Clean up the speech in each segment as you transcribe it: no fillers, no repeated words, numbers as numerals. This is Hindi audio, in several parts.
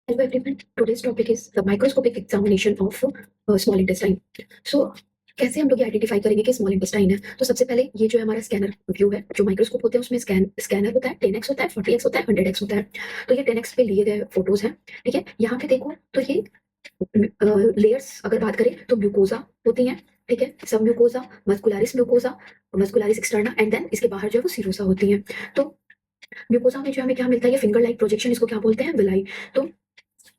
Hello everyone. Today's topic is the microscopic examination of small intestine. So कैसे हम लोग ये आइडेंटिफाई करेंगे कि स्मॉल इंटेस्टाइन है? तो सबसे पहले ये जो है हमारा स्कैनर व्यू है। जो माइक्रोस्कोप होते हैं उसमें स्कैनर होता है, 10x होता है, 40x होता है, 100x होता है। तो ये 10x पे लिए गए फोटोज हैं। ठीक है, यहाँ पे देखो तो ये लेयर्स अगर बात करें तो म्यूकोजा होती हैं। ठीक है, submucosa, mucosa, muscularis externa and then इसके बाहर जो है वो सीरोसा होती है। तो म्यूकोजा में जो हमें क्या मिलता है, ये फिंगर लाइक प्रोजेक्शन, इसको क्या बोलते हैं, विलाई। तो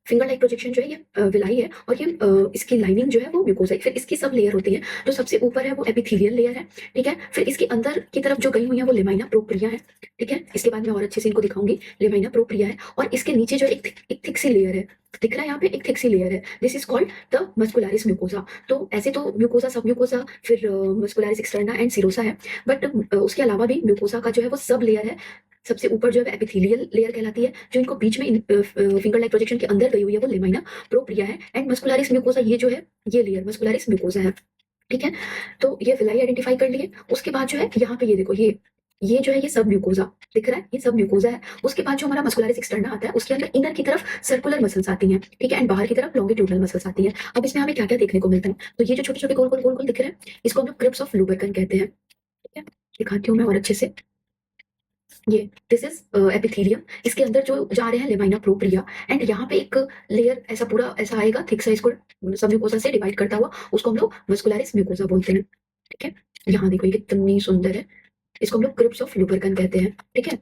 फिंगर लाइक प्रोजेक्शन जो है ये विलाई है और ये इसकी लाइनिंग जो है वो म्यूकोसा है। फिर इसकी सब लेयर होती है। जो सबसे ऊपर है वो एपिथेलियल लेयर है। ठीक है, फिर इसके अंदर की तरफ जो गई हुई है वो लेमाइना प्रोप्रिया है। ठीक है, इसके बाद मैं और अच्छे से इनको दिखाऊंगी। लेमाइना प्रोप्रिया है और इसके नीचे जो एक थिक सी लेयर है, दिख रहा है यहाँ पे, एक थिक सी लेयर है। This is called the muscularis mucosa. तो ऐसे तो म्यूकोसा, सब म्यूकोसा, फिर मस्कुलारिस एक्सटर्ना एंड सीरोसा है, बट उसके अलावा भी म्यूकोसा का जो है वो सब लेयर है। सबसे ऊपर जो है एपिथेलियल लेयर कहलाती है। जो इनको बीच में फिंगर लाइक प्रोजेक्शन के अंदर गई हुई है वो लेमाइना प्रोप्रिया है। एंड मस्कुलारिस म्यूकोसा, ये जो है ये लेयर मस्कुलारिस म्यूकोसा है। ठीक है, तो ये विलाई आइडेंटिफाई कर लिए। उसके बाद जो है यहाँ पे ये देखो, ये जो है ये सब म्यूकोजा दिख रहा है, ये सब म्यूकोजा है। उसके बाद जो हमारा मस्कुलारिस एक्सटर्ना आता है उसके अंदर इनर की तरफ सर्कुलर मसल्स आती हैं। ठीक है, एंड बाहर की तरफ लॉन्गिट्यूडनल मसल्स आती हैं। अब इसमें हमें क्या क्या देखने को मिलता है, तो ये जो छोटे छोटे गोल गोल गोल गोल दिख रहे हैं इसको हम लोग क्रिप्स ऑफ लुबरकन कहते हैं। ठीक है, दिखाती हूँ मैं और अच्छे से। ये दिस इज एपिथेलियम। इसके अंदर जो जा रहे हैं लेमाइना प्रोप्रिया एंड यहाँ पे एक लेयर ऐसा पूरा ऐसा आएगा थिक सा, इसको सब म्यूकोसा से डिवाइड करता हुआ, उसको हम लोग मस्कुलारिस म्यूकोसा बोलते हैं। ठीक है, यहाँ देखो ये कितनी सुंदर है, इसको हम लोग क्रिप्स ऑफ लुबरकन कहते हैं। ठीक है,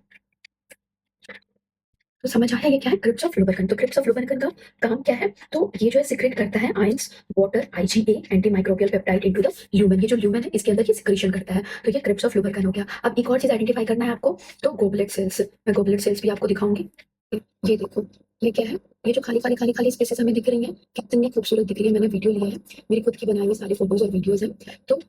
तो समझ आया ये क्या है, क्रिप्स ऑफ लुबरकन। तो क्रिप्स ऑफ लुबरकन का काम क्या है, तो ये जो है सिक्रेट करता है ions, water, IgA, anti microbial peptide into the lumen. ये जो ल्यूमेन है इसके अंदर ये सिक्रीशन करता है। तो ये क्रिप्स ऑफ लुबरकन हो गया। अब एक और चीज आइडेंटिफाई करना है आपको, तो गोबलेट सेल्स। मैं गोबलेट सेल्स भी आपको दिखाऊंगी। ये देखो, ये क्या है, ये जो खाली खाली खाली खाली स्पेसेस हमें दिख रही हैं, कितनी खूबसूरत दिख रही है। मैंने वीडियो लिया है, मेरी खुद की बनाई हुई सारी फोटोज और वीडियोज हैं। तो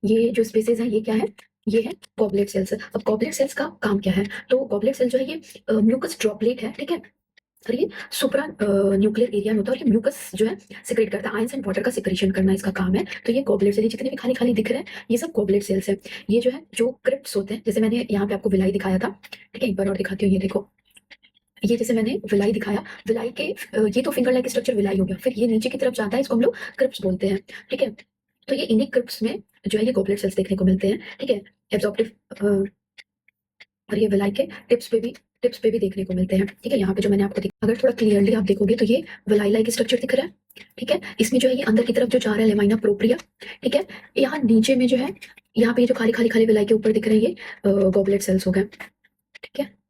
ये जो स्पेसेस हैं ये क्या है, ये है गॉबलेट सेल्स। अब गॉबलेट सेल्स का काम क्या है, तो गॉबलेट सेल जो है ये म्यूकस ड्रॉपलेट है। ठीक है, और ये सुप्रा न्यूक्लियर एरिया में होता है और ये म्यूकस जो है सिक्रेट करता है, आयंस एंड वाटर का सिक्रेशन करना इसका काम है। तो ये गॉबलेट सेल, जितने भी खाली खाली दिख रहे हैं ये सब गॉबलेट सेल्स है। ये जो है जो क्रिप्ट्स होते हैं, जैसे मैंने यहाँ पे आपको विलाई दिखाया था। ठीक है, एक बार और दिखाती हूँ। ये देखो, ये जैसे मैंने विलाई दिखाया, विलाई के ये तो फिंगर लाइक स्ट्रक्चर विलाई हो गया, फिर ये नीचे की तरफ जाता है, इसको हम लोग क्रिप्स बोलते हैं। ठीक है, तो ये इन्हीं क्रिप्स में जो है ये गॉबलेट सेल्स देखने को मिलते हैं। ठीक है, एब्जॉर्प्टिव, और ये विलाई के टिप्स पे भी देखने को मिलते हैं। ठीक है, यहाँ पे जो मैंने आपको अगर थोड़ा क्लियरली आप देखोगे तो ये विलाई लाइक स्ट्रक्चर दिख रहा है। ठीक है, इसमें जो है ये अंदर की तरफ जो जा रहा है लेमाइना प्रोप्रिया। ठीक है, यहाँ नीचे में जो है, यहाँ पे जो खाली खाली खाली विलाई के ऊपर दिख रहे हैं ये गॉबलेट सेल्स हो गए। ठीक है।